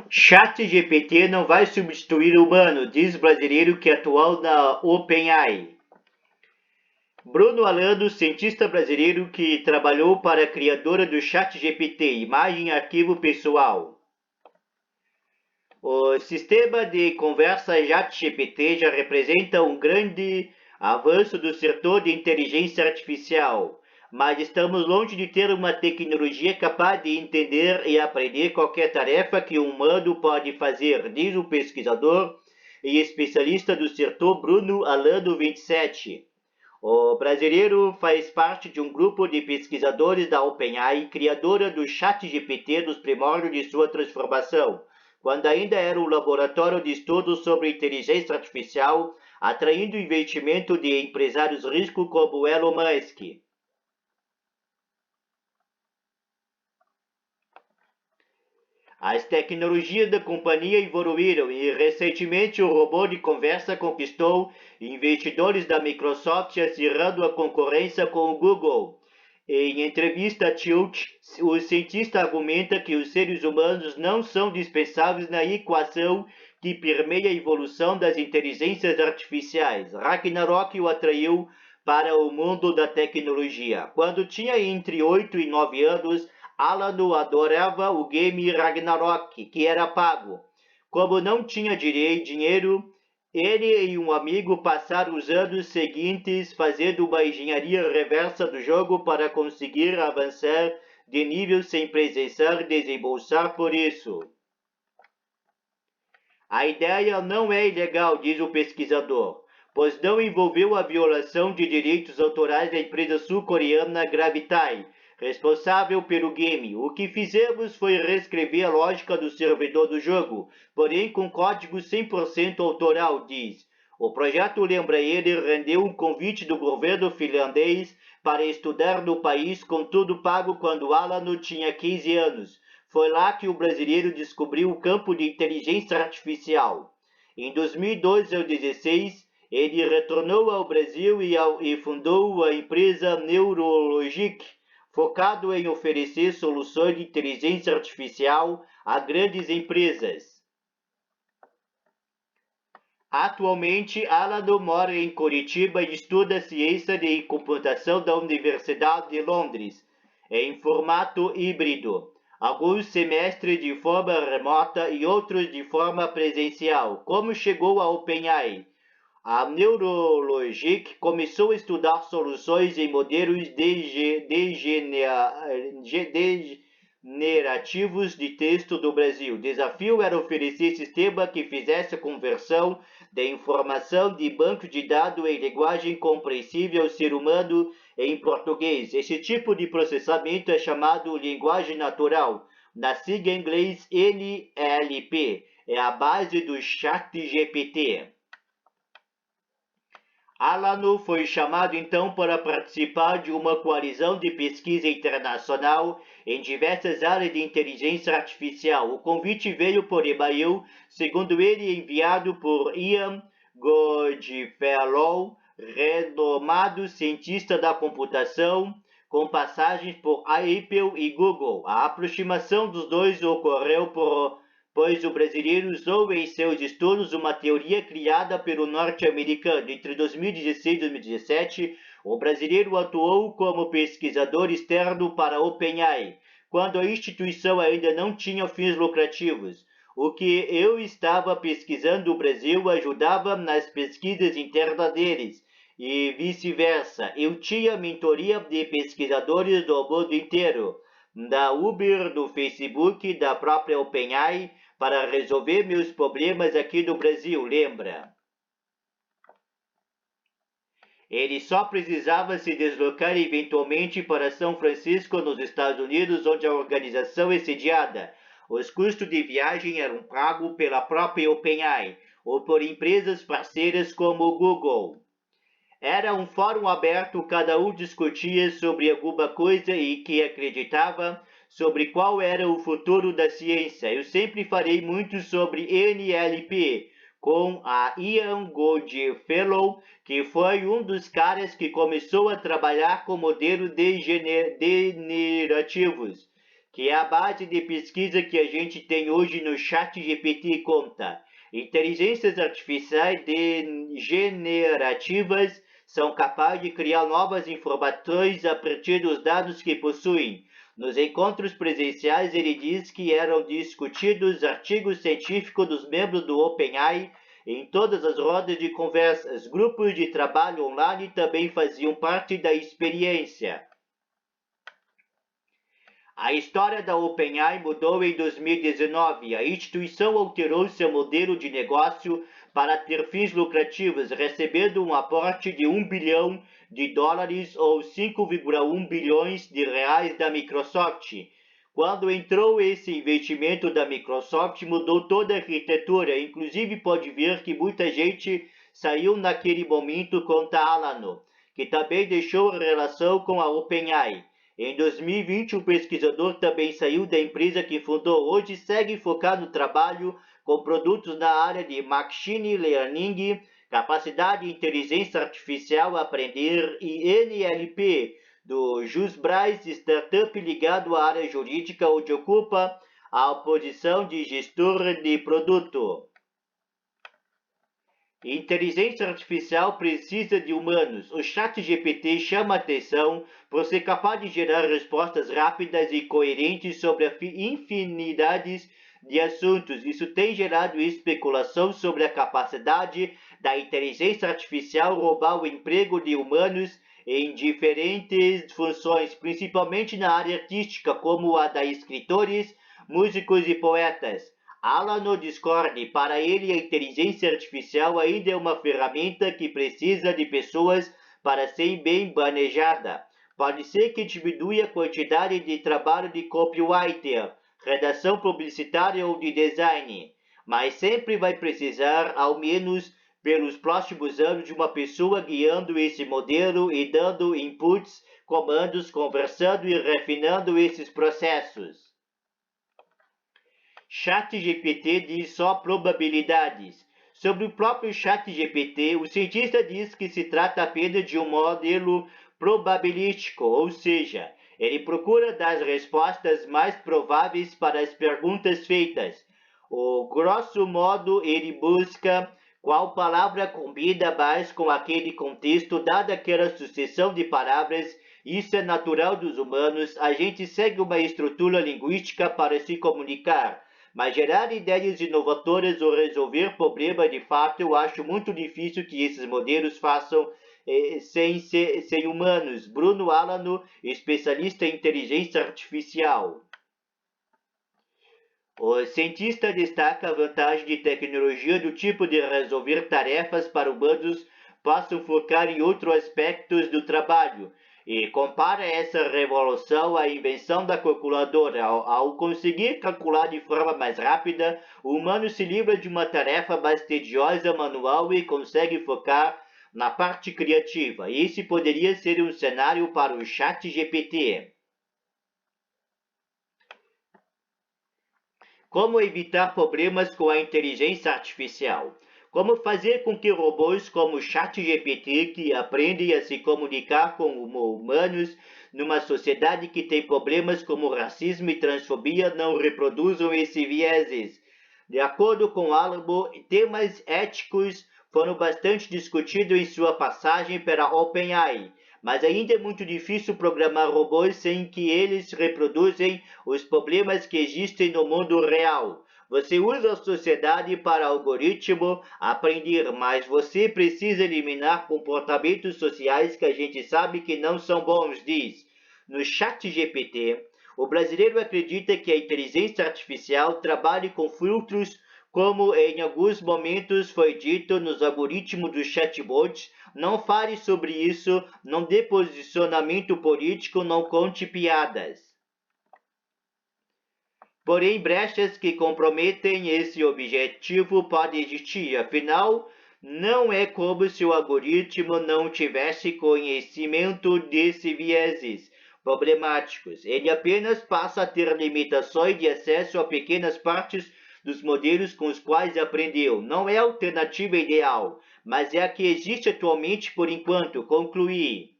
ChatGPT não vai substituir o humano, diz brasileiro que atuou na OpenAI. Bruno Alano, cientista brasileiro que trabalhou para a criadora do ChatGPT, imagem e arquivo pessoal. O sistema de conversa ChatGPT já representa um grande avanço do setor de inteligência artificial, mas estamos longe de ter uma tecnologia capaz de entender e aprender qualquer tarefa que um humano pode fazer, diz o pesquisador e especialista do setor Bruno Alano 27. O brasileiro faz parte de um grupo de pesquisadores da OpenAI, criadora do ChatGPT dos primórdios de sua transformação, quando ainda era um laboratório de estudos sobre inteligência artificial, atraindo investimento de empresários ricos como Elon Musk. As tecnologias da companhia evoluíram e recentemente o robô de conversa conquistou investidores da Microsoft, acirrando a concorrência com o Google. Em entrevista a Tilt, o cientista argumenta que os seres humanos não são dispensáveis na equação que permeia a evolução das inteligências artificiais. Ragnarok o atraiu para o mundo da tecnologia. Quando tinha entre 8 e 9 anos, Alano adorava o game Ragnarok, que era pago. Como não tinha dinheiro, ele e um amigo passaram os anos seguintes fazendo uma engenharia reversa do jogo para conseguir avançar de nível sem precisar desembolsar por isso. A ideia não é ilegal, diz o pesquisador, pois não envolveu a violação de direitos autorais da empresa sul-coreana Gravitai, responsável pelo game. O que fizemos foi reescrever a lógica do servidor do jogo, porém com código 100% autoral, diz. O projeto, lembra ele, rendeu um convite do governo finlandês para estudar no país, com tudo pago quando Alano tinha 15 anos. Foi lá que o brasileiro descobriu o campo de inteligência artificial. Em 2012 ou 2016, ele retornou ao Brasil e fundou a empresa Neurologic, focado em oferecer soluções de inteligência artificial a grandes empresas. Atualmente, Alano mora em Curitiba e estuda ciência de computação da Universidade de Londres, em formato híbrido. Alguns semestres de forma remota e outros de forma presencial. Como chegou à OpenAI? A Neurologic começou a estudar soluções em modelos degenerativos de texto do Brasil. O desafio era oferecer sistema que fizesse a conversão de informação de banco de dados em linguagem compreensível ao ser humano em português. Esse tipo de processamento é chamado linguagem natural, na sigla em inglês NLP. É a base do ChatGPT. Alano foi chamado então para participar de uma coalizão de pesquisa internacional em diversas áreas de inteligência artificial. O convite veio por e-mail, segundo ele, enviado por Ian Goodfellow, renomado cientista da computação, com passagens por Apple e Google. A aproximação dos dois ocorreu pois o brasileiro usou em seus estudos uma teoria criada pelo norte-americano. Entre 2016 e 2017, o brasileiro atuou como pesquisador externo para a OpenAI, quando a instituição ainda não tinha fins lucrativos. O que eu estava pesquisando no Brasil ajudava nas pesquisas internas deles, e vice-versa. Eu tinha mentoria de pesquisadores do mundo inteiro, da Uber, do Facebook, da própria OpenAI, para resolver meus problemas aqui no Brasil, lembra? Ele só precisava se deslocar eventualmente para São Francisco, nos Estados Unidos, onde a organização é sediada. Os custos de viagem eram pagos pela própria OpenAI ou por empresas parceiras como o Google. Era um fórum aberto, cada um discutia sobre alguma coisa e que acreditava sobre qual era o futuro da ciência. Eu sempre falei muito sobre NLP com a Ian Goodfellow, que foi um dos caras que começou a trabalhar com modelos degenerativos. que é a base de pesquisa que a gente tem hoje no ChatGPT conta. Inteligências artificiais generativas são capazes de criar novas informações a partir dos dados que possuem. Nos encontros presenciais, ele diz que eram discutidos artigos científicos dos membros do OpenAI em todas as rodas de conversas. Grupos de trabalho online também faziam parte da experiência. A história da OpenAI mudou em 2019. A instituição alterou seu modelo de negócio para ter fins lucrativos, recebendo um aporte de $1 bilhão ou 5,1 bilhões de reais da Microsoft. Quando entrou esse investimento da Microsoft, mudou toda a arquitetura. Inclusive, pode ver que muita gente saiu naquele momento contra a Alano, que também deixou a relação com a OpenAI. Em 2020, o pesquisador também saiu da empresa que fundou. Hoje segue focado no trabalho com produtos na área de Machine Learning, capacidade de inteligência artificial aprender e NLP, do Jusbrais, startup ligado à área jurídica, onde ocupa a posição de gestor de produto. Inteligência artificial precisa de humanos. O ChatGPT chama atenção por ser capaz de gerar respostas rápidas e coerentes sobre a infinidade de assuntos. Isso tem gerado especulação sobre a capacidade da inteligência artificial roubar o emprego de humanos em diferentes funções, principalmente na área artística, como a da escritores, músicos e poetas. Alano discorde. Para ele, a inteligência artificial ainda é uma ferramenta que precisa de pessoas para ser bem manejada. Pode ser que diminua a quantidade de trabalho de copywriter, redação publicitária ou de design, mas sempre vai precisar, ao menos pelos próximos anos, de uma pessoa guiando esse modelo e dando inputs, comandos, conversando e refinando esses processos. ChatGPT diz só probabilidades. Sobre o próprio ChatGPT, o cientista diz que se trata apenas de um modelo probabilístico, ou seja, ele procura dar as respostas mais prováveis para as perguntas feitas. Grosso modo, ele busca qual palavra combina mais com aquele contexto, dada aquela sucessão de palavras. Isso é natural dos humanos. A gente segue uma estrutura linguística para se comunicar. Mas gerar ideias inovadoras ou resolver problemas de fato, eu acho muito difícil que esses modelos façam sem humanos. Bruno Alano, especialista em inteligência artificial. O cientista destaca a vantagem de tecnologia do tipo de resolver tarefas para humanos possam focar em outros aspectos do trabalho, e compara essa revolução à invenção da calculadora. Ao conseguir calcular de forma mais rápida, o humano se livra de uma tarefa mais tediosa manual e consegue focar na parte criativa. Esse poderia ser um cenário para o ChatGPT. Como evitar problemas com a inteligência artificial? Como fazer com que robôs como o ChatGPT, que aprendem a se comunicar com humanos numa sociedade que tem problemas como racismo e transfobia, não reproduzam esses vieses? De acordo com Alamo, temas éticos foram bastante discutidos em sua passagem pela OpenAI, mas ainda é muito difícil programar robôs sem que eles reproduzem os problemas que existem no mundo real. Você usa a sociedade para algoritmo aprender, mas você precisa eliminar comportamentos sociais que a gente sabe que não são bons, diz. No ChatGPT, o brasileiro acredita que a inteligência artificial trabalhe com filtros, como em alguns momentos foi dito nos algoritmos do chatbot. Não fale sobre isso, não dê posicionamento político, não conte piadas. Porém, brechas que comprometem esse objetivo podem existir. Afinal, não é como se o algoritmo não tivesse conhecimento desses vieses problemáticos. Ele apenas passa a ter limitações de acesso a pequenas partes dos modelos com os quais aprendeu. Não é a alternativa ideal, mas é a que existe atualmente por enquanto. Concluí.